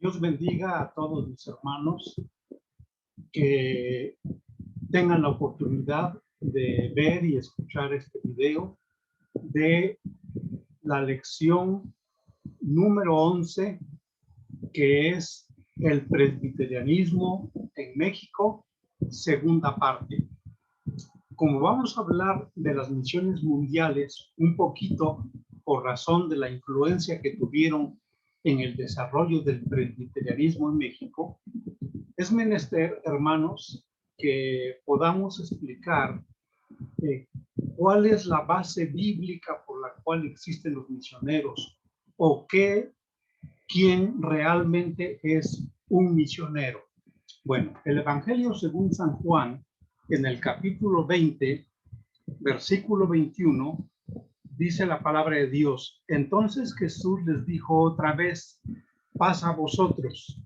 Dios bendiga a todos mis hermanos que tengan la oportunidad de ver y escuchar este video de la lección número 11, que es el presbiterianismo en México, segunda parte. Como vamos a hablar de las misiones mundiales un poquito por razón de la influencia que tuvieron en el desarrollo del presbiterianismo en México, es menester, hermanos, que podamos explicar cuál es la base bíblica por la cual existen los misioneros o quién realmente es un misionero. Bueno, el Evangelio según San Juan, en el capítulo 20, versículo 21, dice la palabra de Dios: entonces Jesús les dijo otra vez, paz a vosotros.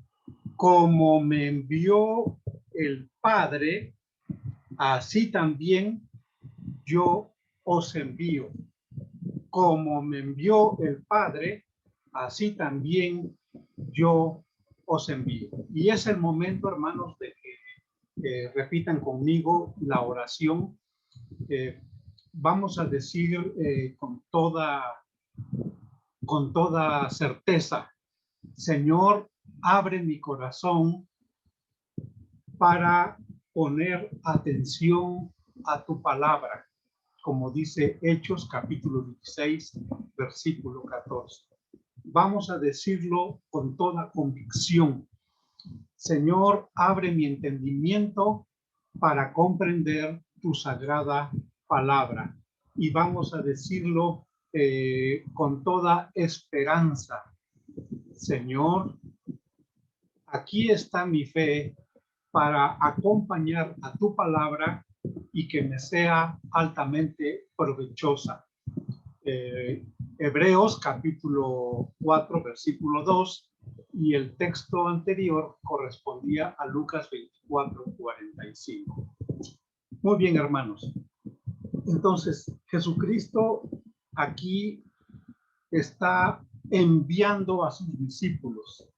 Como me envió el Padre, así también yo os envío. Como me envió el Padre, así también yo os envío. Y es el momento, hermanos, de que repitan conmigo la oración. Vamos a decir con toda certeza: Señor, abre mi corazón para poner atención a tu palabra, como dice Hechos capítulo 16, versículo 14. Vamos a decirlo con toda convicción: Señor, abre mi entendimiento para comprender tu sagrada palabra. Y vamos a decirlo con toda esperanza: Señor, aquí está mi fe para acompañar a tu palabra y que me sea altamente provechosa. Hebreos capítulo 4, versículo 2, y el texto anterior correspondía a Lucas 24, 45. Muy bien, hermanos. Entonces, Jesucristo aquí está enviando a sus discípulos.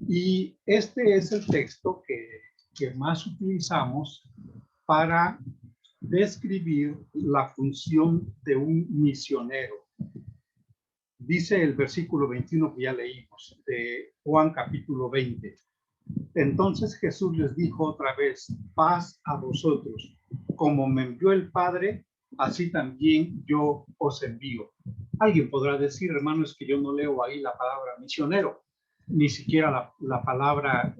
Y este es el texto que más utilizamos para describir la función de un misionero. Dice el versículo 21 que ya leímos, de Juan capítulo 20. Entonces Jesús les dijo otra vez, paz a vosotros. Como me envió el Padre, así también yo os envío. Alguien podrá decir, hermanos, que yo no leo ahí la palabra misionero, ni siquiera la palabra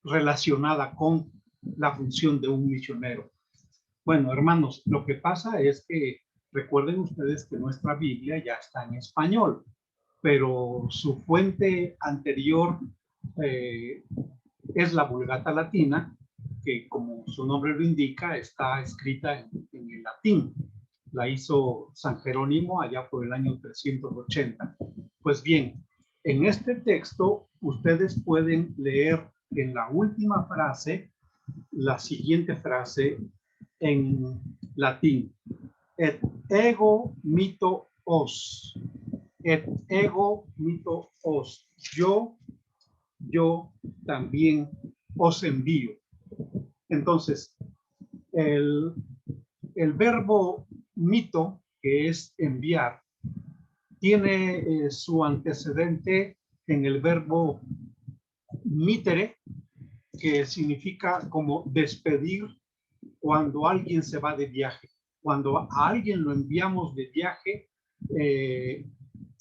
relacionada con la función de un misionero. Bueno, hermanos, lo que pasa es que recuerden ustedes que nuestra Biblia ya está en español, pero su fuente anterior es la Vulgata Latina, que como su nombre lo indica, está escrita en el latín. La hizo San Jerónimo allá por el año 380. Pues bien, en este texto ustedes pueden leer en la última frase la siguiente frase en latín: et ego mito os. Et ego mito os. Yo también os envío. Entonces, el verbo mito, que es enviar, tiene su antecedente en el verbo mitere, que significa como despedir cuando alguien se va de viaje. Cuando a alguien lo enviamos de viaje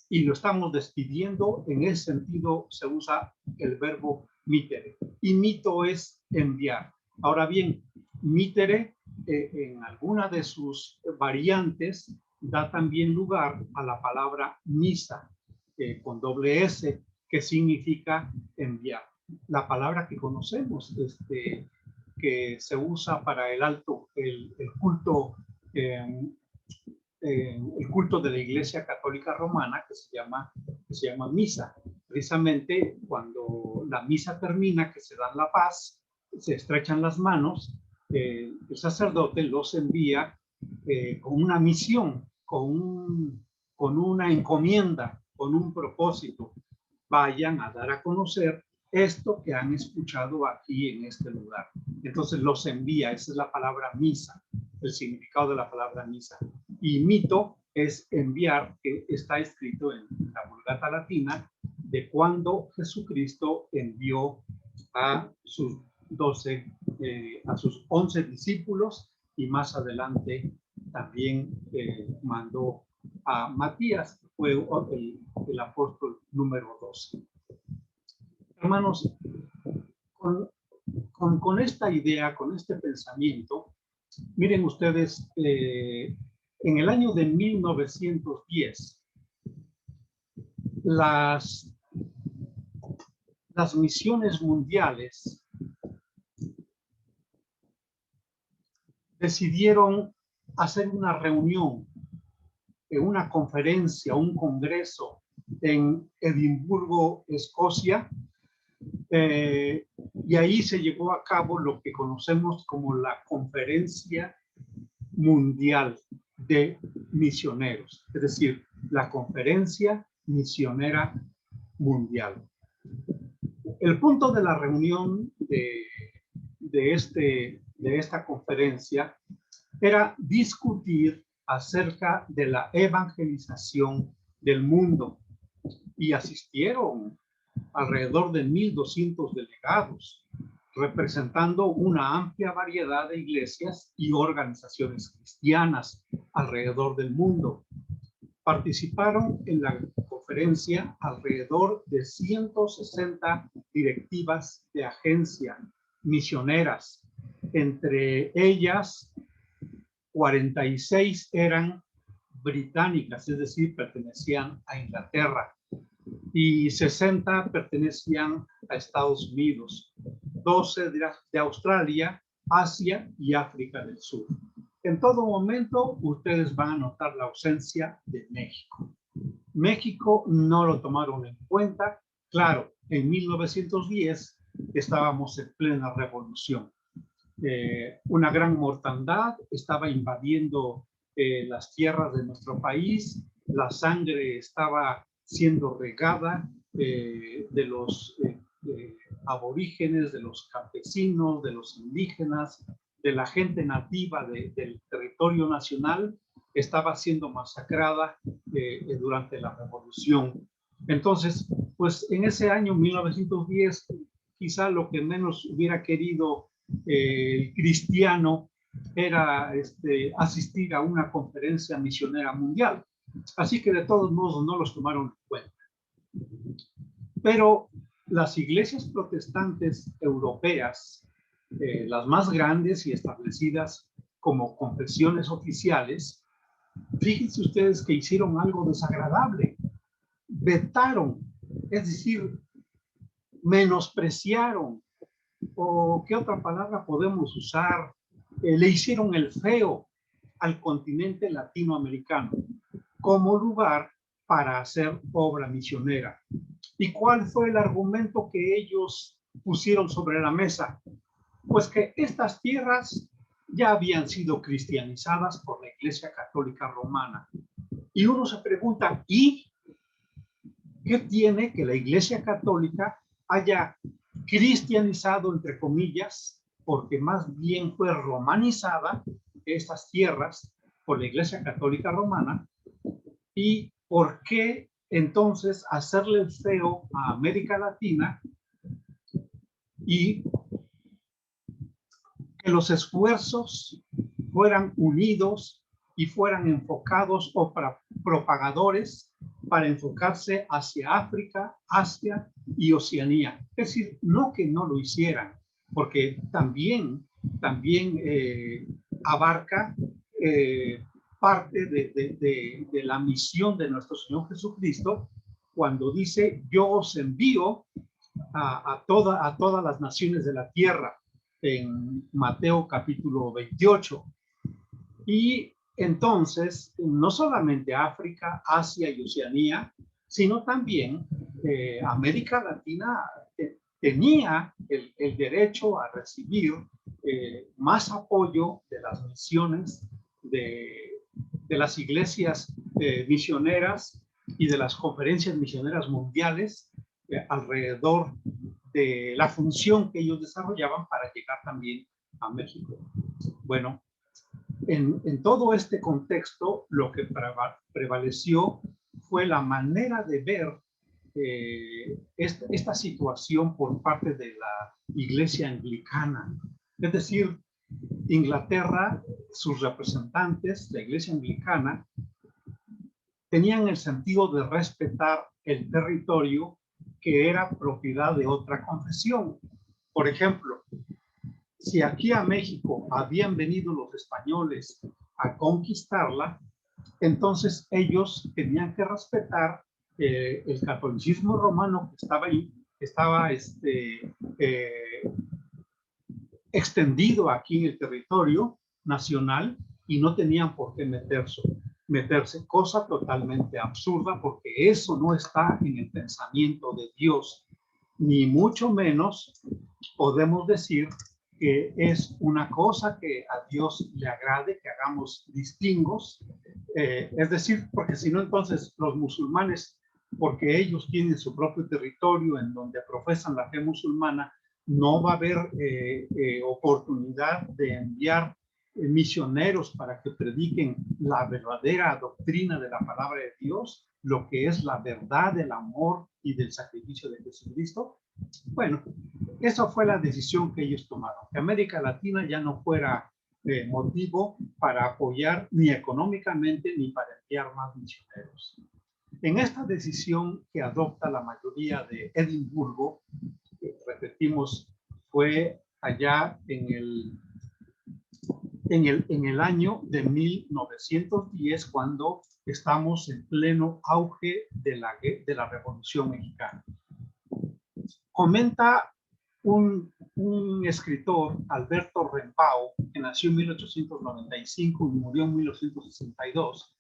y lo estamos despidiendo, en ese sentido se usa el verbo mitere. Y mito es enviar. Ahora bien, mitere en alguna de sus variantes da también lugar a la palabra misa, con doble S, que significa enviar. La palabra que conocemos, que se usa para el culto, el culto de la Iglesia Católica Romana, que se llama misa. Precisamente cuando la misa termina, que se dan la paz, se estrechan las manos, el sacerdote los envía con una misión, con una encomienda, con un propósito. vayan a dar a conocer esto que han escuchado aquí en este lugar. Entonces los envía, esa es la palabra misa, el significado de la palabra misa. Y mito es enviar, que está escrito en la Vulgata Latina, de cuando Jesucristo envió a sus 11 discípulos, y más adelante también mandó a Matías, que fue el apóstol número 12. Hermanos, con esta idea, con este pensamiento, miren ustedes, en el año de 1910, las misiones mundiales decidieron hacer una reunión, una conferencia, un congreso en Edimburgo, Escocia, y ahí se llevó a cabo lo que conocemos como la Conferencia Mundial de Misioneros, es decir, la Conferencia Misionera Mundial. El punto de la reunión de esta conferencia era discutir acerca de la evangelización del mundo, y asistieron alrededor de 1,200 delegados, representando una amplia variedad de iglesias y organizaciones cristianas alrededor del mundo. Participaron en la conferencia alrededor de 160 directivas de agencia misioneras. Entre ellas, 46 eran británicas, es decir, pertenecían a Inglaterra, y 60 pertenecían a Estados Unidos, 12 de Australia, Asia y África del Sur. En todo momento, ustedes van a notar la ausencia de México. México no lo tomaron en cuenta. Claro, en 1910 estábamos en plena revolución. Una gran mortandad estaba invadiendo las tierras de nuestro país. La sangre estaba siendo regada de los aborígenes, de los campesinos, de los indígenas, de la gente nativa del territorio nacional. Estaba siendo masacrada durante la revolución. Entonces, pues en ese año 1910, quizá lo que menos hubiera querido el cristiano era asistir a una conferencia misionera mundial. Así que de todos modos no los tomaron en cuenta. Pero las iglesias protestantes europeas, las más grandes y establecidas como confesiones oficiales, fíjense ustedes que hicieron algo desagradable. Vetaron, es decir, menospreciaron, o qué otra palabra podemos usar, le hicieron el feo al continente latinoamericano como lugar para hacer obra misionera. ¿Y cuál fue el argumento que ellos pusieron sobre la mesa? Pues que estas tierras ya habían sido cristianizadas por la Iglesia Católica Romana. Y uno se pregunta, ¿y qué tiene que la Iglesia Católica haya cristianizado, entre comillas, porque más bien fue romanizada estas tierras por la Iglesia Católica Romana? ¿Y por qué entonces hacerle el feo a América Latina y que los esfuerzos fueran unidos y fueran enfocados o propagadores para enfocarse hacia África, Asia y Oceanía? Es decir, no que no lo hicieran, porque también abarca parte de la misión de nuestro Señor Jesucristo cuando dice: yo os envío a todas las naciones de la tierra, en Mateo capítulo 28. Y entonces, no solamente África, Asia y Oceanía, sino también América Latina tenía el derecho a recibir más apoyo de las misiones, de las iglesias misioneras y de las conferencias misioneras mundiales alrededor de la función que ellos desarrollaban para llegar también a México. Bueno, en todo este contexto, lo que prevaleció fue la manera de ver esta situación por parte de la Iglesia Anglicana. Es decir, Inglaterra, sus representantes, la Iglesia Anglicana, tenían el sentido de respetar el territorio que era propiedad de otra confesión. Por ejemplo, si aquí a México habían venido los españoles a conquistarla, entonces ellos tenían que respetar el catolicismo romano que estaba ahí, que estaba extendido aquí en el territorio nacional y no tenían por qué meterse, cosa totalmente absurda porque eso no está en el pensamiento de Dios, ni mucho menos podemos decir que es una cosa que a Dios le agrade que hagamos distingos, es decir, porque si no entonces los musulmanes, porque ellos tienen su propio territorio en donde profesan la fe musulmana, no va a haber oportunidad de enviar misioneros para que prediquen la verdadera doctrina de la palabra de Dios, lo que es la verdad del amor y del sacrificio de Jesucristo. Bueno, esa fue la decisión que ellos tomaron, que América Latina ya no fuera motivo para apoyar ni económicamente ni para enviar más misioneros. En esta decisión que adopta la mayoría de Edimburgo, repetimos, fue allá en el año de 1910, cuando estamos en pleno auge de la Revolución Mexicana. Comenta un escritor, Alberto Rempao, que nació en 1895 y murió en 1962.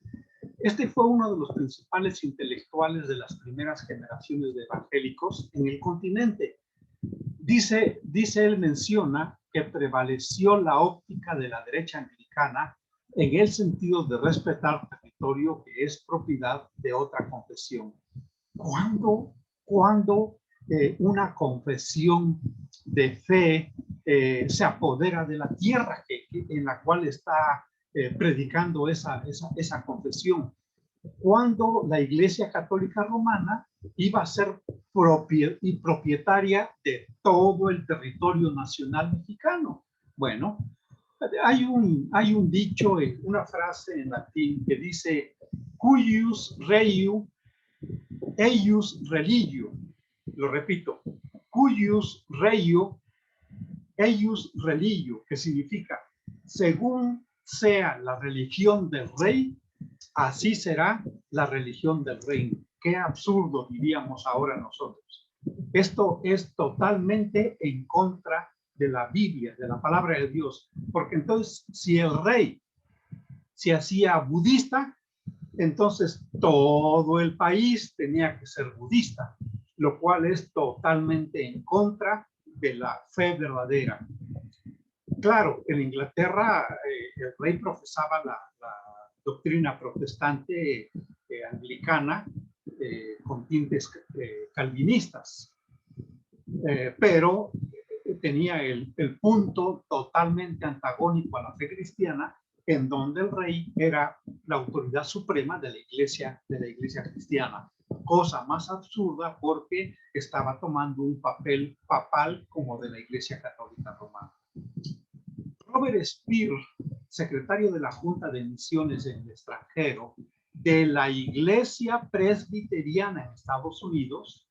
Este fue uno de los principales intelectuales de las primeras generaciones de evangélicos en el continente. Dice él, menciona que prevaleció la óptica de la derecha anglicana en el sentido de respetar territorio que es propiedad de otra confesión. ¿Cuándo una confesión de fe se apodera de la tierra en la cual está predicando esa confesión? Cuando la Iglesia Católica Romana iba a ser propietaria de todo el territorio nacional mexicano. Bueno, hay un dicho, una frase en latín que dice cuius reiu eius religio. Lo repito, cuius reiu eius religio, que significa según sea la religión del rey, así será la religión del reino. Qué absurdo, diríamos ahora nosotros. Esto es totalmente en contra de la Biblia, de la palabra de Dios, porque entonces si el rey se hacía budista, entonces todo el país tenía que ser budista, lo cual es totalmente en contra de la fe verdadera. Claro, en Inglaterra el rey profesaba la doctrina protestante anglicana con tintes calvinistas, pero tenía el punto totalmente antagónico a la fe cristiana, en donde el rey era la autoridad suprema de la iglesia cristiana. Cosa más absurda porque estaba tomando un papel papal como de la Iglesia Católica Romana. Robert Speer, secretario de la Junta de Misiones en el extranjero de la Iglesia Presbiteriana en Estados Unidos,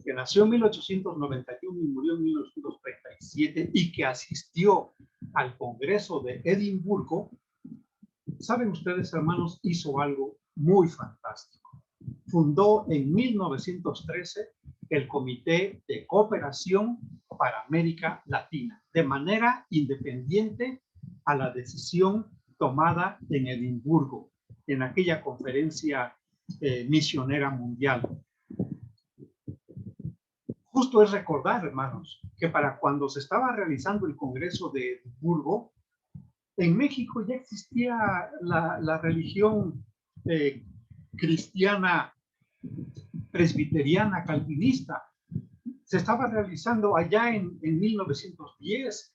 que nació en 1891 y murió en 1937 y que asistió al Congreso de Edimburgo, saben ustedes, hermanos, hizo algo muy fantástico. Fundó en 1913 el Comité de Cooperación para América Latina, de manera independiente a la decisión tomada en Edimburgo, en aquella conferencia misionera mundial. Justo es recordar, hermanos, que para cuando se estaba realizando el Congreso de Edimburgo, en México ya existía la religión cristiana presbiteriana calvinista. Se estaba realizando allá en 1910.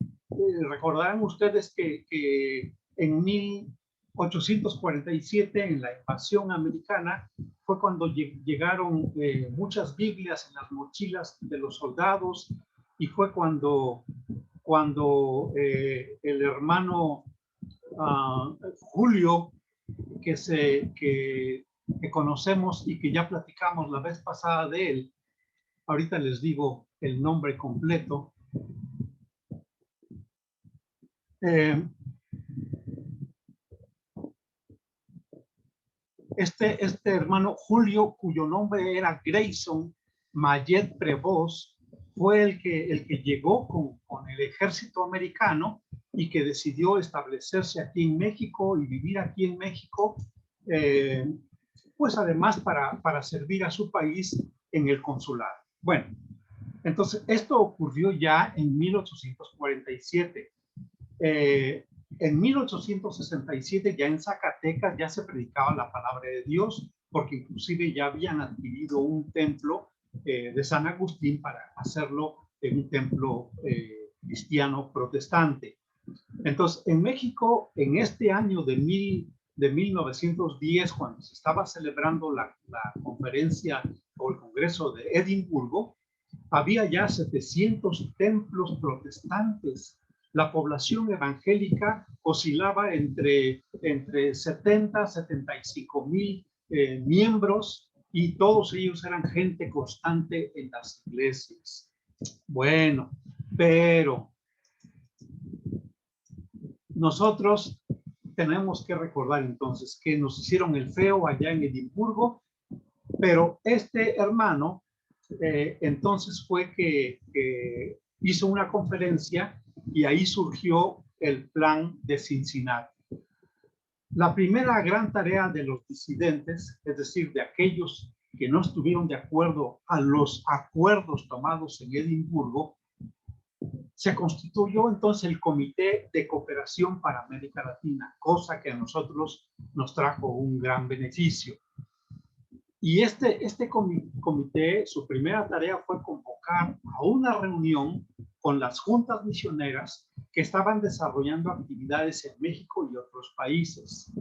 Recordarán ustedes que en 1847, en la invasión americana, fue cuando llegaron muchas Biblias en las mochilas de los soldados, y fue cuando el hermano Julio, que conocemos y que ya platicamos la vez pasada de él, ahorita les digo el nombre completo. Este hermano Julio, cuyo nombre era Grayson Mayet Prevost, fue el que llegó con el ejército americano y que decidió establecerse aquí en México y vivir aquí en México, pues además para servir a su país en el consulado. Bueno, entonces esto ocurrió ya en 1847. En 1867, ya en Zacatecas, ya se predicaba la palabra de Dios, porque inclusive ya habían adquirido un templo de San Agustín para hacerlo en un templo cristiano protestante. Entonces, en México, en este año de 1910, cuando se estaba celebrando la conferencia o el Congreso de Edimburgo, había ya 700 templos protestantes. La población evangélica oscilaba entre 70 a 75 mil miembros, y todos ellos eran gente constante en las iglesias. Bueno, pero nosotros tenemos que recordar entonces que nos hicieron el feo allá en Edimburgo, pero este hermano entonces fue que hizo una conferencia, y ahí surgió el plan de Cincinnati. La primera gran tarea de los disidentes, es decir, de aquellos que no estuvieron de acuerdo a los acuerdos tomados en Edimburgo, se constituyó entonces el Comité de Cooperación para América Latina, cosa que a nosotros nos trajo un gran beneficio. Y este comité, su primera tarea fue convocar a una reunión con las juntas misioneras que estaban desarrollando actividades en México y otros países.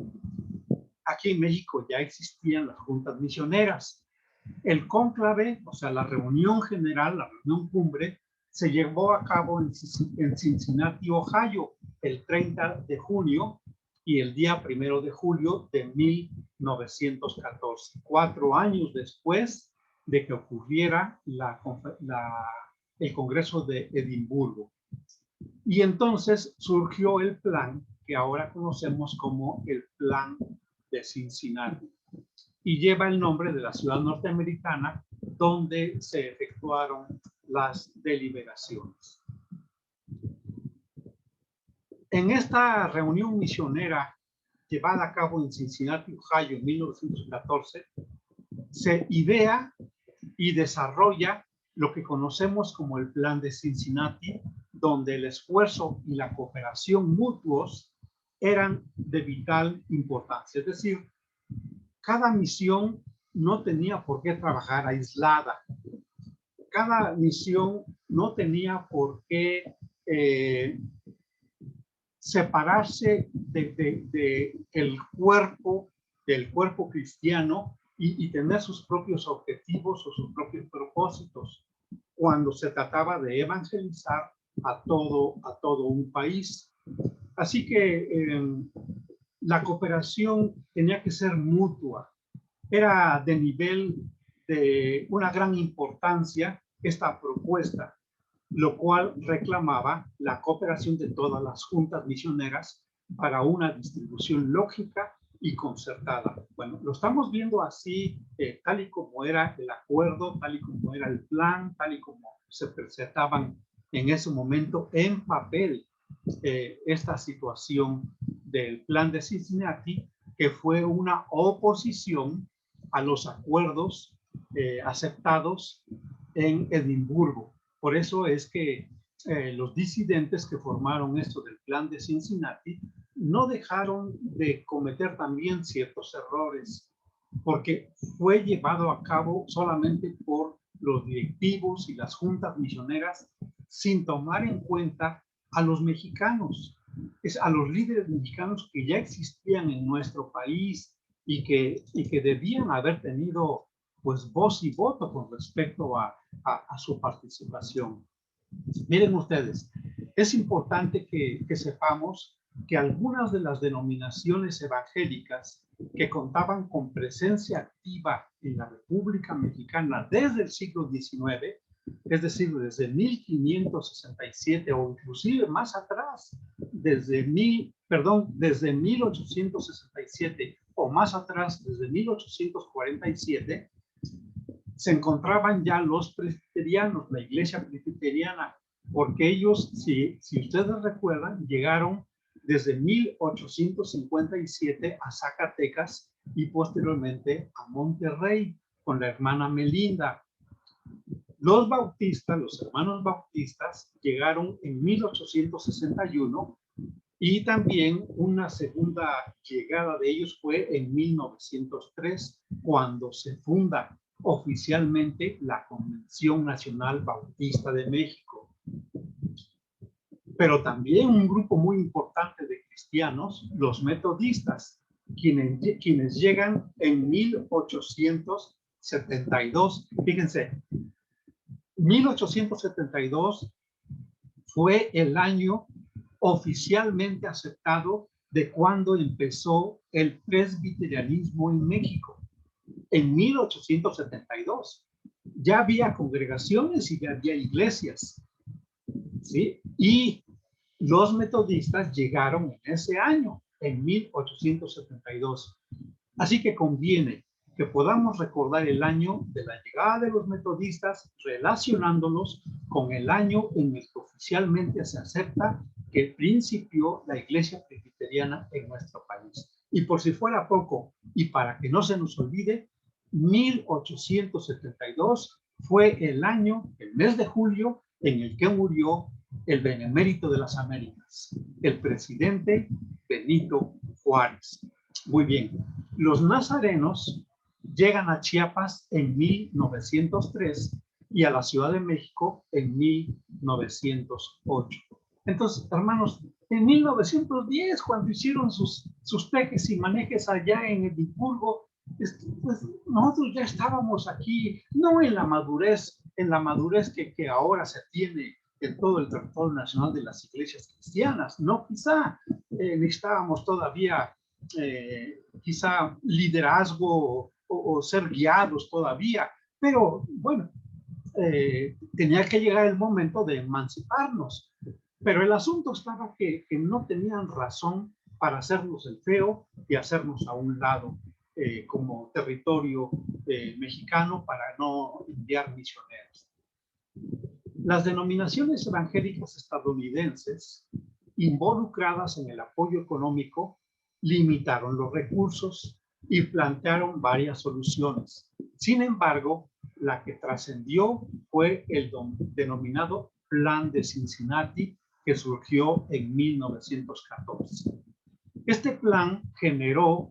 Aquí en México ya existían las juntas misioneras. El cónclave, o sea, la reunión general, la reunión cumbre, se llevó a cabo en Cincinnati, Ohio, el 30 de junio y el día 1 de julio de 1914, 4 años después de que ocurriera el Congreso de Edimburgo. Y entonces surgió el plan que ahora conocemos como el Plan de Cincinnati, y lleva el nombre de la ciudad norteamericana donde se efectuaron las deliberaciones. En esta reunión misionera llevada a cabo en Cincinnati, Ohio, en 1914, se idea y desarrolla lo que conocemos como el Plan de Cincinnati, donde el esfuerzo y la cooperación mutuos eran de vital importancia. Es decir, cada misión no tenía por qué trabajar aislada. Cada misión no tenía por qué separarse del cuerpo cristiano y tener sus propios objetivos o sus propios propósitos cuando se trataba de evangelizar a todo un país. Así que la cooperación tenía que ser mutua. Era de nivel de una gran importancia esta propuesta, lo cual reclamaba la cooperación de todas las juntas misioneras para una distribución lógica y concertada. Bueno, lo estamos viendo así, tal y como era el acuerdo, tal y como era el plan, tal y como se presentaban en ese momento en papel esta situación del Plan de Cincinnati, que fue una oposición a los acuerdos aceptados en Edimburgo. Por eso es que los disidentes que formaron esto del Plan de Cincinnati no dejaron de cometer también ciertos errores. porque fue llevado a cabo solamente por los directivos y las juntas misioneras sin tomar en cuenta a los mexicanos, a los líderes mexicanos que ya existían en nuestro país y que debían haber tenido pues voz y voto con respecto a su participación. Miren ustedes, es importante que sepamos que algunas de las denominaciones evangélicas que contaban con presencia activa en la República Mexicana desde el siglo XIX, es decir, desde 1567 o inclusive más atrás, desde 1867 o más atrás, desde 1847, se encontraban ya los presbiterianos, la iglesia presbiteriana, porque ellos, si ustedes recuerdan, llegaron desde 1857 a Zacatecas y posteriormente a Monterrey con la hermana Melinda. Los bautistas, los hermanos bautistas, llegaron en 1861 y también una segunda llegada de ellos fue en 1903, cuando se funda oficialmente la Convención Nacional Bautista de México. Pero también un grupo muy importante de cristianos, los metodistas, quienes llegan en 1872. Fíjense, 1872 fue el año oficialmente aceptado de cuando empezó el presbiterianismo en México. En 1872 ya había congregaciones y ya había iglesias, ¿sí? Y los metodistas llegaron en ese año, en 1872. Así que conviene que podamos recordar el año de la llegada de los metodistas relacionándolos con el año en el que oficialmente se acepta que principió la iglesia presbiteriana en nuestro país. Y por si fuera poco, y para que no se nos olvide, 1872 fue el año, el mes de julio, en el que murió el benemérito de las Américas, el presidente Benito Juárez. Muy bien, los nazarenos llegan a Chiapas en 1903 y a la Ciudad de México en 1908. Entonces, hermanos, en 1910, cuando hicieron sus tejes y manejes allá en Edimburgo, pues nosotros ya estábamos aquí, no en la madurez que ahora se tiene en todo el territorio nacional de las iglesias cristianas, no, quizá necesitábamos todavía quizá liderazgo o ser guiados todavía, pero bueno, tenía que llegar el momento de emanciparnos. Pero el asunto estaba que no tenían razón para hacernos el feo y hacernos a un lado como territorio mexicano para no enviar misioneros. Las denominaciones evangélicas estadounidenses involucradas en el apoyo económico limitaron los recursos y plantearon varias soluciones. Sin embargo, la que trascendió fue el denominado Plan de Cincinnati, que surgió en 1914. Este plan generó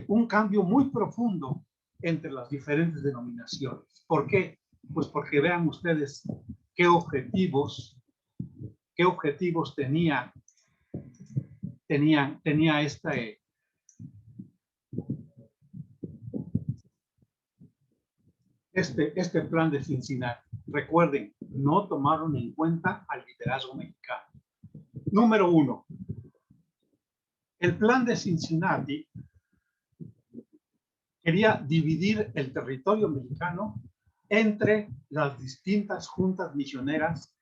un cambio muy profundo entre las diferentes denominaciones. ¿Por qué? Pues porque vean ustedes qué objetivos tenía este plan de Cincinnati. Recuerden, no tomaron en cuenta al liderazgo mexicano. Número 1. El plan de Cincinnati quería dividir el territorio mexicano entre las distintas juntas misioneras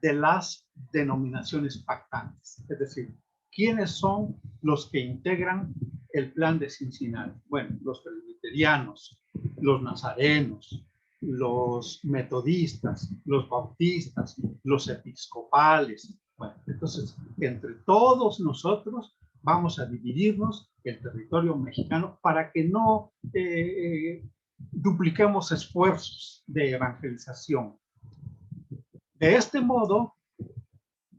de las denominaciones pactantes. Es decir, ¿quiénes son los que integran el plan de Cincinnati? Bueno, los presbiterianos, los nazarenos, los metodistas, los bautistas, los episcopales. Bueno, entonces, entre todos nosotros vamos a dividirnos el territorio mexicano para que no dupliquemos esfuerzos de evangelización. De este modo,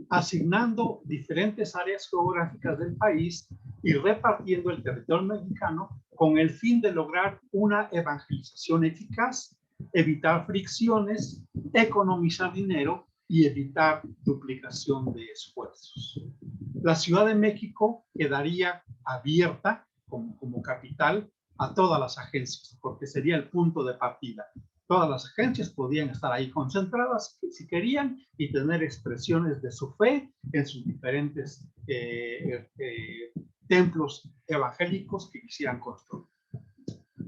asignando diferentes áreas geográficas del país y repartiendo el territorio mexicano con el fin de lograr una evangelización eficaz, evitar fricciones, economizar dinero y evitar duplicación de esfuerzos. La Ciudad de México quedaría abierta como capital a todas las agencias, porque sería el punto de partida. Todas las agencias podían estar ahí concentradas si querían y tener expresiones de su fe en sus diferentes templos evangélicos que quisieran construir.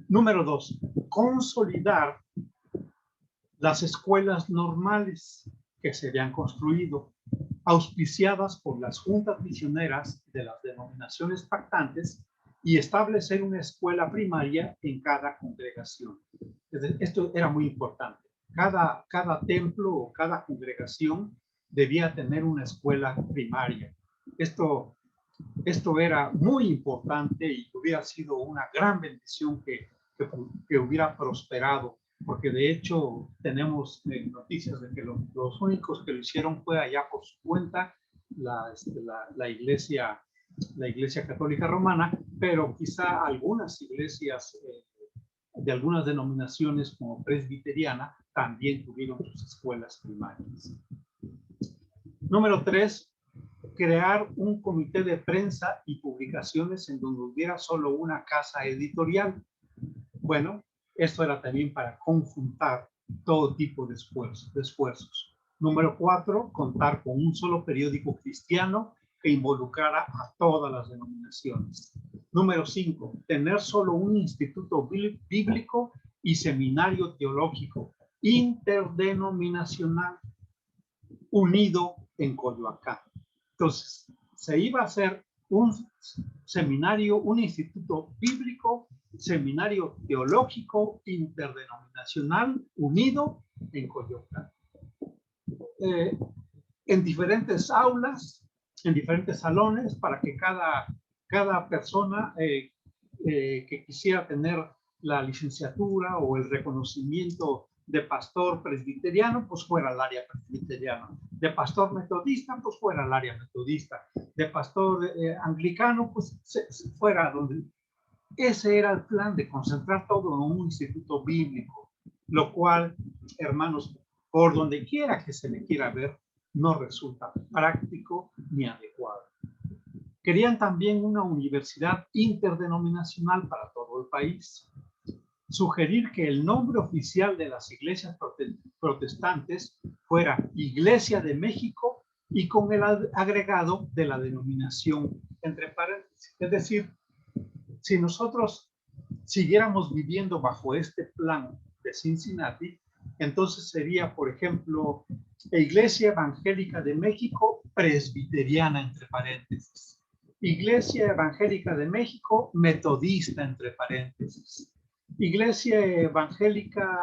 Número 2, consolidar las escuelas normales que se habían construido, auspiciadas por las juntas misioneras de las denominaciones pactantes, y establecer una escuela primaria en cada congregación. Esto era muy importante. Cada templo o cada congregación debía tener una escuela primaria. Esto era muy importante y hubiera sido una gran bendición que hubiera prosperado, porque de hecho tenemos noticias de que los únicos que lo hicieron fue allá por su cuenta la Iglesia Católica Romana, pero quizá algunas iglesias de algunas denominaciones como presbiteriana también tuvieron sus escuelas primarias. Número 3, crear un comité de prensa y publicaciones en donde hubiera solo una casa editorial. Bueno, esto era también para conjuntar todo tipo de esfuerzos. Número 4, contar con un solo periódico cristiano que involucrara a todas las denominaciones. Número 5, tener solo un instituto bíblico y seminario teológico interdenominacional unido en Coyoacán. Entonces, se iba a hacer un seminario, un instituto bíblico, seminario teológico interdenominacional unido en Coyoacán. En diferentes aulas, en diferentes salones, para que cada persona que quisiera tener la licenciatura o el reconocimiento de pastor presbiteriano, pues fuera al área presbiteriana. De pastor metodista, pues fuera al área metodista. De pastor anglicano, pues fuera donde... Ese era el plan, de concentrar todo en un instituto bíblico, lo cual, hermanos, por donde quiera que se le quiera ver, no resulta práctico ni adecuado. Querían también una universidad interdenominacional para todo el país. Sugerir que el nombre oficial de las iglesias protestantes fuera Iglesia de México y con el agregado de la denominación entre paréntesis. Es decir, si nosotros siguiéramos viviendo bajo este plan de Cincinnati, entonces sería, por ejemplo, Iglesia Evangélica de México Presbiteriana, entre paréntesis. Iglesia Evangélica de México Metodista, entre paréntesis. Iglesia Evangélica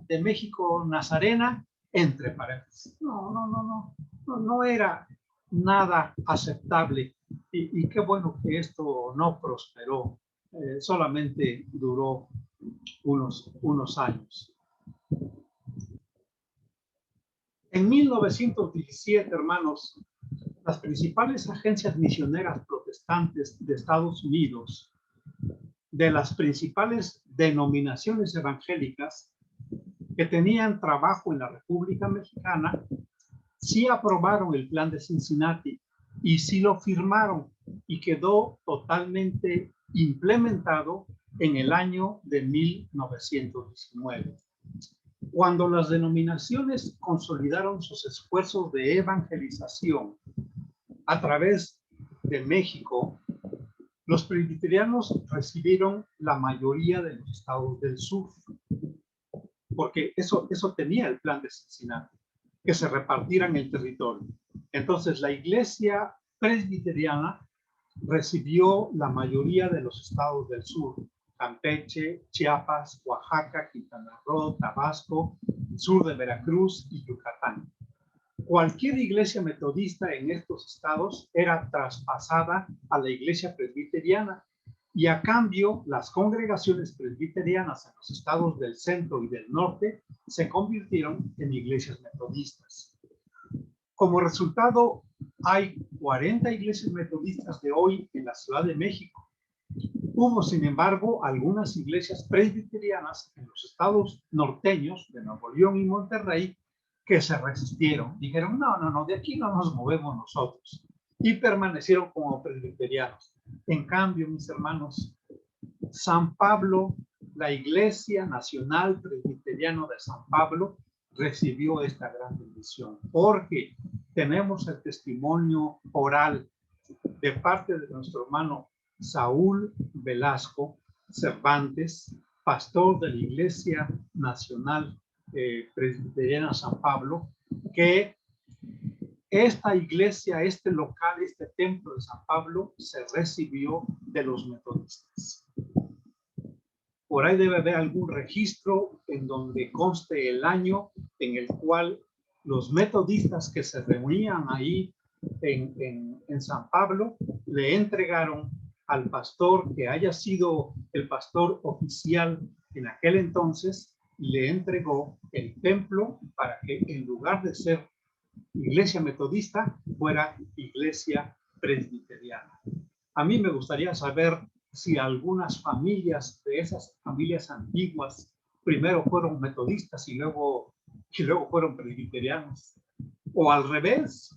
de México Nazarena, entre paréntesis. No era nada aceptable. Y qué bueno que esto no prosperó, solamente duró unos años. En 1917, hermanos, las principales agencias misioneras protestantes de Estados Unidos, de las principales denominaciones evangélicas que tenían trabajo en la República Mexicana, sí aprobaron el plan de Cincinnati y sí lo firmaron, y quedó totalmente implementado en el año de 1919. Cuando las denominaciones consolidaron sus esfuerzos de evangelización a través de México, los presbiterianos recibieron la mayoría de los estados del sur, porque eso tenía el plan de Cincinnati, que se repartieran el territorio. Entonces, la iglesia presbiteriana recibió la mayoría de los estados del sur: Campeche, Chiapas, Oaxaca, Quintana Roo, Tabasco, sur de Veracruz y Yucatán. Cualquier iglesia metodista en estos estados era traspasada a la iglesia presbiteriana, y a cambio las congregaciones presbiterianas en los estados del centro y del norte se convirtieron en iglesias metodistas. Como resultado, hay 40 iglesias metodistas de hoy en la Ciudad de México, Hubo, sin embargo, algunas iglesias presbiterianas en los estados norteños de Nuevo León y Monterrey que se resistieron. Dijeron, no, de aquí no nos movemos nosotros. Y permanecieron como presbiterianos. En cambio, mis hermanos, San Pablo, la Iglesia Nacional Presbiteriana de San Pablo, recibió esta gran bendición, porque tenemos el testimonio oral de parte de nuestro hermano Saúl Velasco Cervantes, pastor de la Iglesia Nacional Presbiteriana San Pablo, que esta iglesia, este local, este templo de San Pablo se recibió de los metodistas. Por ahí debe haber algún registro en donde conste el año en el cual los metodistas que se reunían ahí en San Pablo le entregaron al pastor que haya sido el pastor oficial en aquel entonces, le entregó el templo para que en lugar de ser iglesia metodista fuera iglesia presbiteriana. A mí me gustaría saber si algunas familias de esas familias antiguas primero fueron metodistas y luego fueron presbiterianos, o al revés,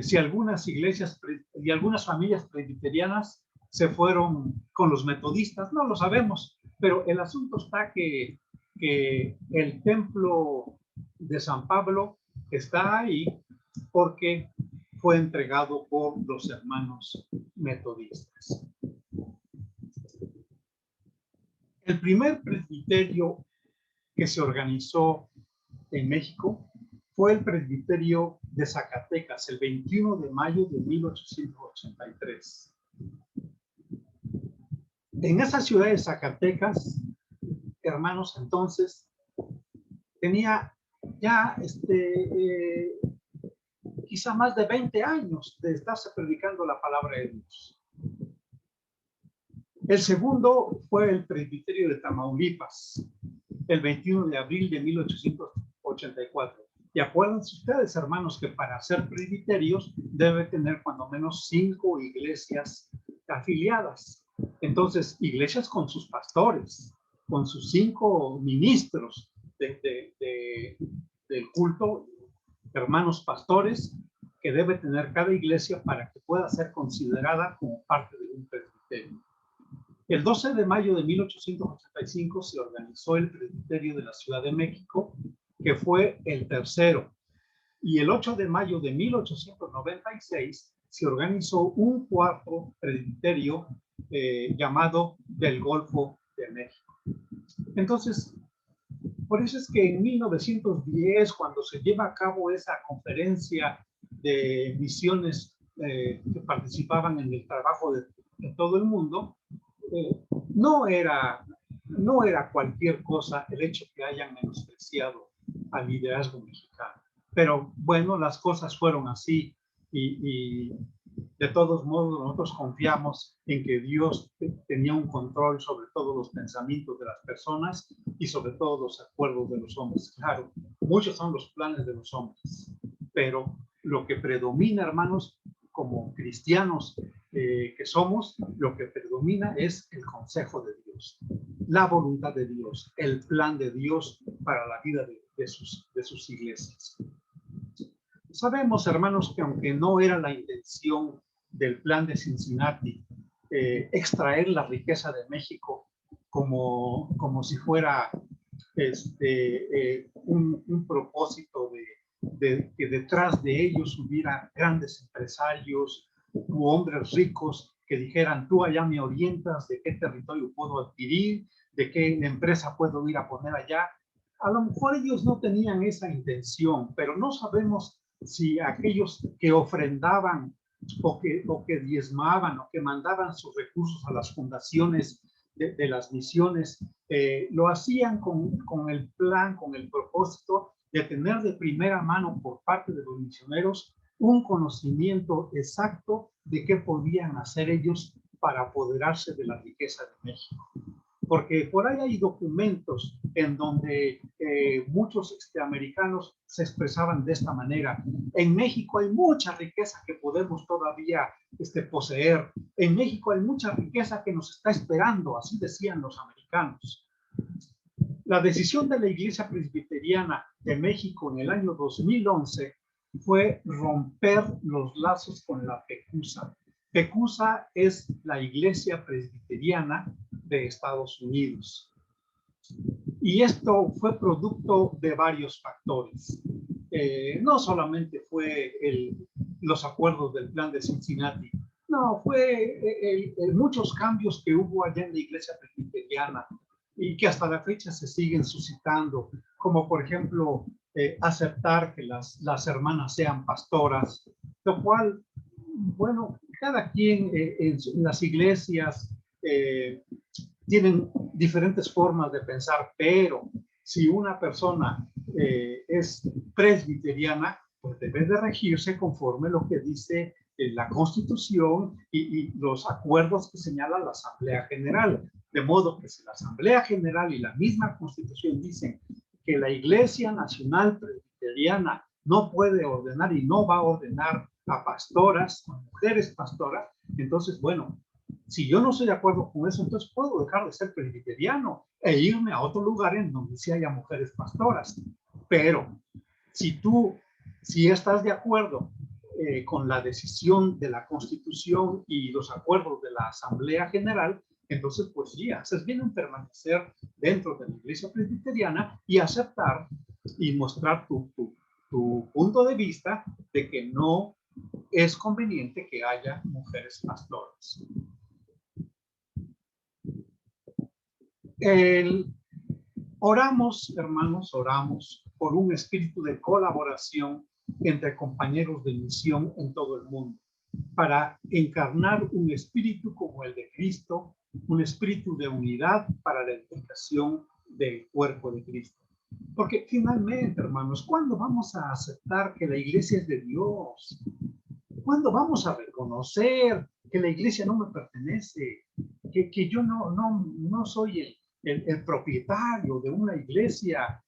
si algunas iglesias y algunas familias presbiterianas se fueron con los metodistas, no lo sabemos, pero el asunto está que el templo de San Pablo está ahí porque fue entregado por los hermanos metodistas. El primer presbiterio que se organizó en México fue el presbiterio de Zacatecas, el 21 de mayo de 1883. En esa ciudad de Zacatecas, hermanos, entonces, tenía ya quizá más de 20 años de estarse predicando la palabra de Dios. El segundo fue el presbiterio de Tamaulipas, el 21 de abril de 1884. Y acuérdense ustedes, hermanos, que para ser presbiterios debe tener cuando menos 5 iglesias afiliadas. Entonces, iglesias con sus pastores, con sus 5 ministros del culto, hermanos pastores, que debe tener cada iglesia para que pueda ser considerada como parte de un presbiterio. El 12 de mayo de 1885 se organizó el presbiterio de la Ciudad de México, que fue el tercero. Y el 8 de mayo de 1896 se organizó un cuarto presbiterio llamado del Golfo de México. Entonces, por eso es que en 1910, cuando se lleva a cabo esa conferencia de misiones que participaban en el trabajo de todo el mundo, no era cualquier cosa el hecho que hayan menospreciado al liderazgo mexicano. Pero bueno, las cosas fueron así y de todos modos nosotros confiamos en que Dios tenía un control sobre todos los pensamientos de las personas y sobre todos los acuerdos de los hombres. Claro, muchos son los planes de los hombres, pero lo que predomina, hermanos, como cristianos que somos, lo que predomina es el consejo de Dios, la voluntad de Dios, el plan de Dios para la vida de sus iglesias. Sabemos, hermanos, que aunque no era la intención del plan de Cincinnati extraer la riqueza de México como si fuera un propósito de que detrás de ellos hubiera grandes empresarios u hombres ricos que dijeran, tú allá me orientas de qué territorio puedo adquirir, de qué empresa puedo ir a poner allá. A lo mejor ellos no tenían esa intención, pero no sabemos si aquellos que ofrendaban o que diezmaban o que mandaban sus recursos a las fundaciones de las misiones, lo hacían con el plan, con el propósito de tener de primera mano por parte de los misioneros un conocimiento exacto de qué podían hacer ellos para apoderarse de la riqueza de México. porque por ahí hay documentos en donde muchos americanos se expresaban de esta manera. En México hay mucha riqueza que podemos todavía poseer. En México hay mucha riqueza que nos está esperando, así decían los americanos. La decisión de la Iglesia Presbiteriana de México en el año 2011 fue romper los lazos con la PECUSA. PECUSA es la Iglesia Presbiteriana de Estados Unidos. Y esto fue producto de varios factores. No solamente fue los acuerdos del Plan de Cincinnati, no, fue muchos cambios que hubo allá en la Iglesia Presbiteriana y que hasta la fecha se siguen suscitando, como por ejemplo aceptar que las hermanas sean pastoras, lo cual, bueno, cada quien en las iglesias tienen diferentes formas de pensar, pero si una persona es presbiteriana, pues debe de regirse conforme lo que dice la Constitución y los acuerdos que señala la Asamblea General. De modo que si la Asamblea General y la misma Constitución dicen que la Iglesia Nacional Presbiteriana no puede ordenar y no va a ordenar a pastoras, a mujeres pastoras, entonces, bueno, si yo no estoy de acuerdo con eso, entonces puedo dejar de ser presbiteriano e irme a otro lugar en donde sí haya mujeres pastoras. Pero si estás de acuerdo con la decisión de la Constitución y los acuerdos de la Asamblea General, entonces pues sí, haces bien en permanecer dentro de la Iglesia Presbiteriana y aceptar y mostrar tu punto de vista de que no es conveniente que haya mujeres pastoras. Oramos, hermanos, oramos por un espíritu de colaboración entre compañeros de misión en todo el mundo, para encarnar un espíritu como el de Cristo, un espíritu de unidad para la edificación del cuerpo de Cristo. Porque finalmente, hermanos, ¿cuándo vamos a aceptar que la iglesia es de Dios? ¿Cuándo vamos a reconocer que la iglesia no me pertenece? Que yo no soy el propietario de una iglesia,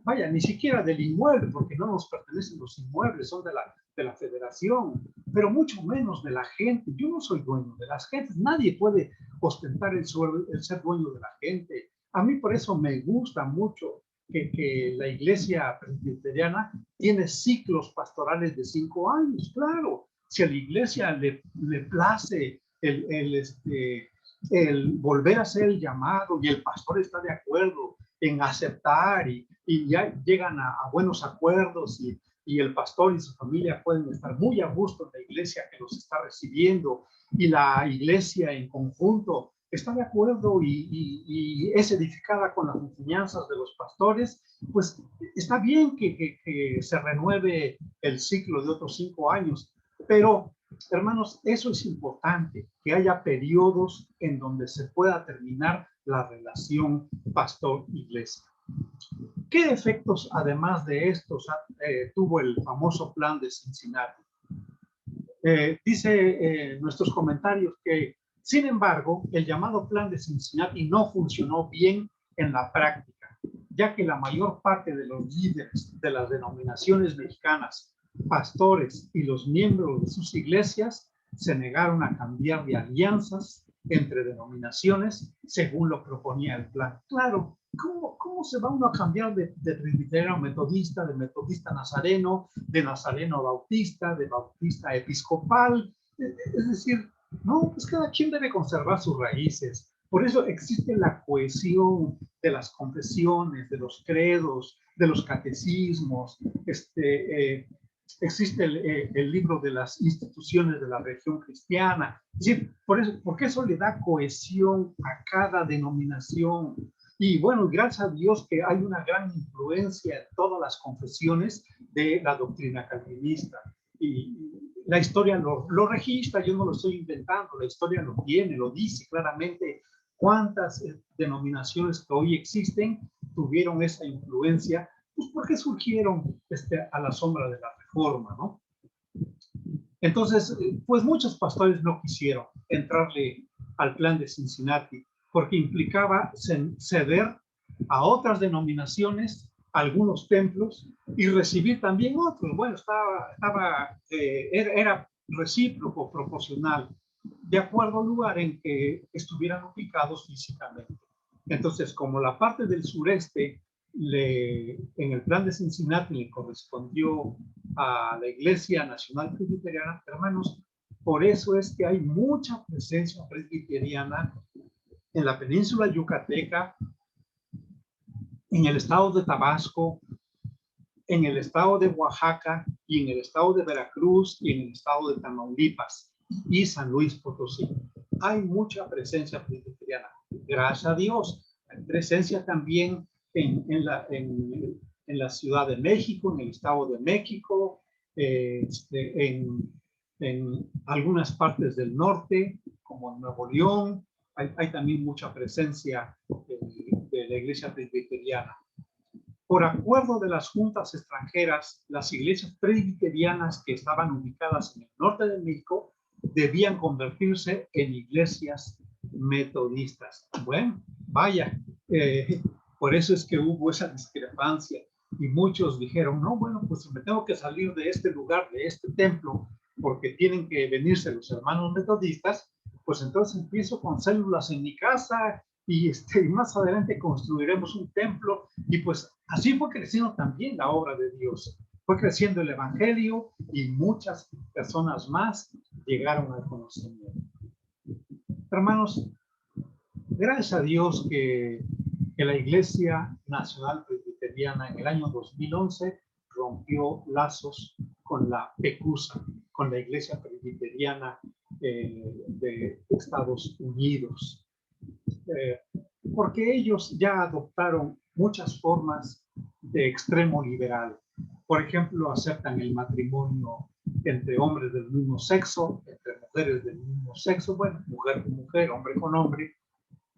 vaya, ni siquiera del inmueble, porque no nos pertenecen los inmuebles, son de la federación, pero mucho menos de la gente. Yo no soy dueño de las gentes, nadie puede ostentar el ser dueño de la gente. A mí por eso me gusta mucho que la iglesia presbiteriana tiene ciclos pastorales de 5 años, claro. Si a la iglesia le place el volver a hacer el llamado y el pastor está de acuerdo en aceptar y ya llegan a buenos acuerdos y el pastor y su familia pueden estar muy a gusto en la iglesia que los está recibiendo y la iglesia en conjunto está de acuerdo y es edificada con las enseñanzas de los pastores, pues está bien que se renueve el ciclo de otros 5 años, pero hermanos, eso es importante, que haya periodos en donde se pueda terminar la relación pastor-iglesia. ¿Qué efectos, además de estos, tuvo el famoso plan de Cincinnati? Dice nuestros comentarios que, sin embargo, el llamado plan de Cincinnati no funcionó bien en la práctica, ya que la mayor parte de los líderes de las denominaciones mexicanas, pastores y los miembros de sus iglesias se negaron a cambiar de alianzas entre denominaciones según lo proponía el plan. Claro, ¿cómo se va uno a cambiar de presbiteriano metodista, de metodista nazareno, de nazareno bautista, de bautista episcopal? Es decir, no, pues cada quien debe conservar sus raíces. Por eso existe la cohesión de las confesiones, de los credos, de los catecismos, existe el libro de las instituciones de la religión cristiana. Es decir, porque eso le da cohesión a cada denominación. Y bueno, gracias a Dios que hay una gran influencia en todas las confesiones de la doctrina calvinista. Y la historia lo registra, yo no lo estoy inventando, la historia lo tiene, lo dice claramente cuántas denominaciones que hoy existen tuvieron esa influencia, pues porque surgieron a la sombra de la reforma, ¿no? Entonces, pues muchos pastores no quisieron entrarle al plan de Cincinnati porque implicaba ceder a otras denominaciones algunos templos y recibir también otros. Bueno, era recíproco, proporcional, de acuerdo al lugar en que estuvieran ubicados físicamente. Entonces, como la parte del sureste, en el plan de Cincinnati le correspondió a la Iglesia Nacional Presbiteriana, hermanos, por eso es que hay mucha presencia presbiteriana en la península yucateca, en el estado de Tabasco, en el estado de Oaxaca y en el estado de Veracruz y en el estado de Tamaulipas y San Luis Potosí. Hay mucha presencia presbiteriana. Gracias a Dios. Hay presencia también en la Ciudad de México, en el estado de México, en algunas partes del norte, como en Nuevo León. Hay también mucha presencia de la iglesia presbiteriana. Por acuerdo de las juntas extranjeras, las iglesias presbiterianas que estaban ubicadas en el norte de México debían convertirse en iglesias metodistas. Bueno, vaya, por eso es que hubo esa discrepancia y muchos dijeron, no, bueno, pues me tengo que salir de este lugar, de este templo, porque tienen que venirse los hermanos metodistas, pues entonces empiezo con células en mi casa y más adelante construiremos un templo. Y pues así fue creciendo también la obra de Dios. Fue creciendo el evangelio y muchas personas más llegaron al conocimiento. Hermanos, gracias a Dios que la Iglesia Nacional Presbiteriana en el año 2011 rompió lazos con la PECUSA, con la Iglesia Presbiteriana de Estados Unidos. Porque ellos ya adoptaron muchas formas de extremo liberal. Por ejemplo, aceptan el matrimonio entre hombres del mismo sexo, entre mujeres del mismo sexo, bueno, mujer con mujer, hombre con hombre,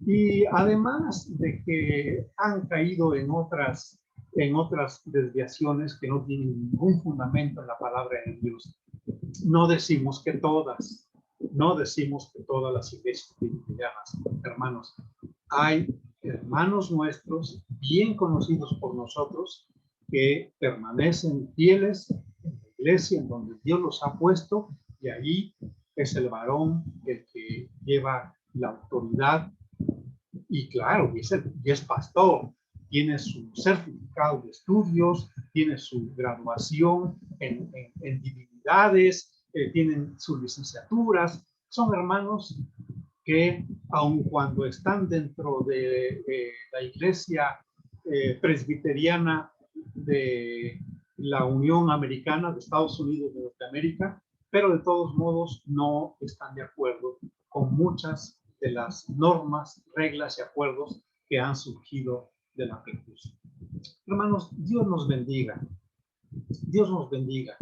y además de que han caído en otras desviaciones que no tienen ningún fundamento en la palabra de Dios. No decimos que todas las iglesias presbiterianas, hermanos. Hay hermanos nuestros, bien conocidos por nosotros, que permanecen fieles en la iglesia en donde Dios los ha puesto, y ahí es el varón el que lleva la autoridad. Y claro, y es pastor, tiene su certificado de estudios, tiene su graduación en divinidades, tienen sus licenciaturas. Son hermanos que, aun cuando están dentro de la iglesia presbiteriana de la Unión Americana, de Estados Unidos de Norteamérica, pero de todos modos no están de acuerdo con muchas de las normas, reglas y acuerdos que han surgido de la PECUSA. Hermanos, Dios nos bendiga. Dios nos bendiga,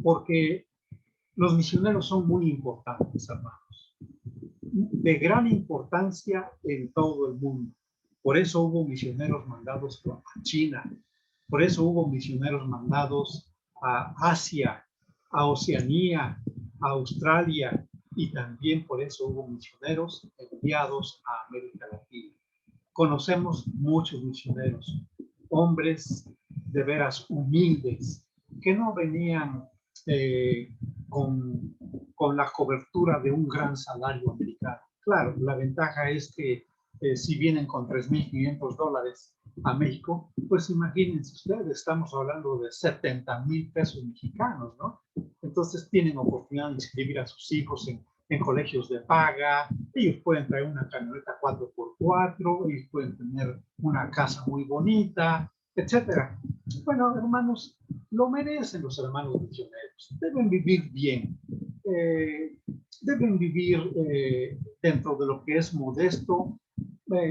porque los misioneros son muy importantes, hermanos, de gran importancia en todo el mundo. Por eso hubo misioneros mandados a China, por eso hubo misioneros mandados a Asia, a Oceanía, a Australia, y también por eso hubo misioneros enviados a América Latina. Conocemos muchos misioneros, hombres de veras humildes, que no venían con la cobertura de un gran salario americano. Claro, la ventaja es que si vienen con $3,500 a México, pues imagínense ustedes, estamos hablando de 70,000 pesos mexicanos, ¿no? Entonces tienen oportunidad de inscribir a sus hijos en colegios de paga, ellos pueden traer una camioneta 4x4, ellos pueden tener una casa muy bonita, etcétera. Bueno, hermanos, lo merecen los hermanos misioneros, deben vivir bien, deben vivir dentro de lo que es modesto,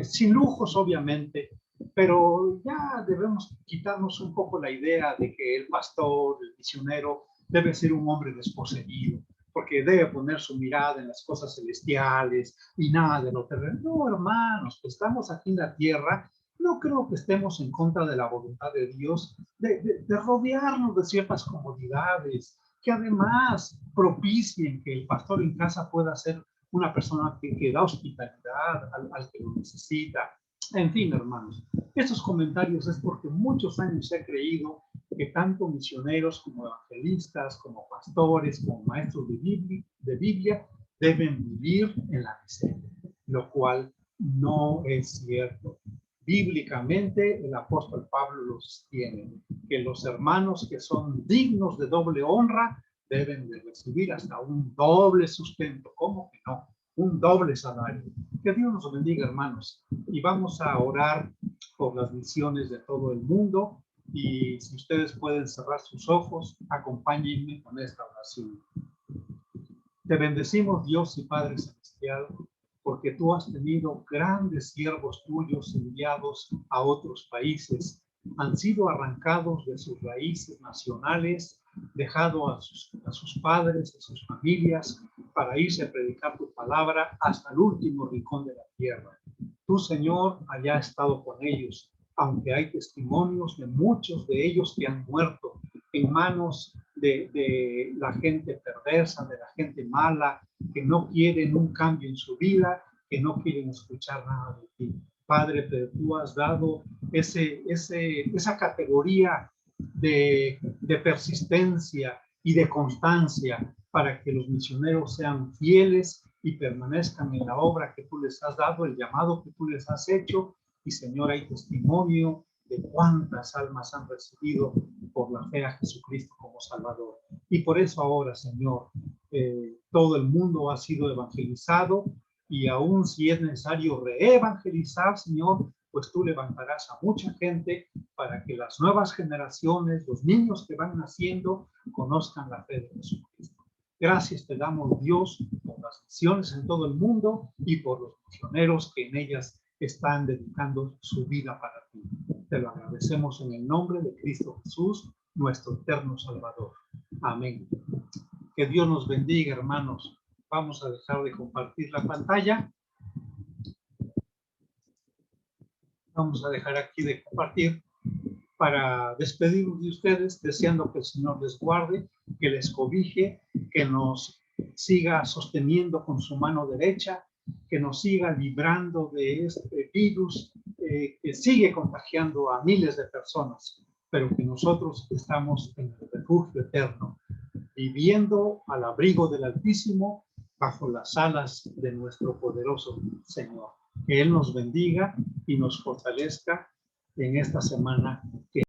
sin lujos obviamente, pero ya debemos quitarnos un poco la idea de que el pastor, el misionero, debe ser un hombre desposeído, porque debe poner su mirada en las cosas celestiales y nada de lo terrenal. No, hermanos, pues estamos aquí en la tierra. No creo que estemos en contra de la voluntad de Dios, de rodearnos de ciertas comodidades, que además propicien que el pastor en casa pueda hacer una persona que da hospitalidad al que lo necesita. En fin, hermanos, estos comentarios es porque muchos años he creído que tanto misioneros como evangelistas, como pastores, como maestros de Biblia deben vivir en la miseria, lo cual no es cierto. Bíblicamente el apóstol Pablo lo sostiene, que los hermanos que son dignos de doble honra deben de recibir hasta un doble sustento. ¿Cómo que no? Un doble salario. Que Dios nos bendiga, hermanos. Y vamos a orar por las misiones de todo el mundo. Y si ustedes pueden cerrar sus ojos, acompáñenme con esta oración. Te bendecimos, Dios y Padre Celestial, porque tú has tenido grandes siervos tuyos enviados a otros países. Han sido arrancados de sus raíces nacionales, dejado a sus padres, a sus familias, para irse a predicar tu palabra hasta el último rincón de la tierra. Tú, Señor, allá has estado con ellos, aunque hay testimonios de muchos de ellos que han muerto en manos de la gente perversa, de la gente mala, que no quieren un cambio en su vida, que no quieren escuchar nada de ti. Padre, pero tú has dado esa categoría de persistencia y de constancia para que los misioneros sean fieles y permanezcan en la obra que tú les has dado, el llamado que tú les has hecho. Y Señor, hay testimonio de cuántas almas han recibido por la fe a Jesucristo como Salvador. Y por eso ahora, Señor, todo el mundo ha sido evangelizado, y aún si es necesario reevangelizar, Señor, pues tú levantarás a mucha gente para que las nuevas generaciones, los niños que van naciendo, conozcan la fe de Jesucristo. Gracias te damos, Dios, por las misiones en todo el mundo y por los misioneros que en ellas están dedicando su vida para ti. Te lo agradecemos en el nombre de Cristo Jesús, nuestro eterno Salvador. Amén. Que Dios nos bendiga, hermanos. Vamos a dejar de compartir la pantalla. Vamos a dejar aquí de compartir para despedirnos de ustedes, deseando que el Señor les guarde, que les cobije, que nos siga sosteniendo con su mano derecha, que nos siga librando de este virus que sigue contagiando a miles de personas, pero que nosotros estamos en el refugio eterno, viviendo al abrigo del Altísimo, bajo las alas de nuestro poderoso Señor. Que Él nos bendiga y nos fortalezca en esta semana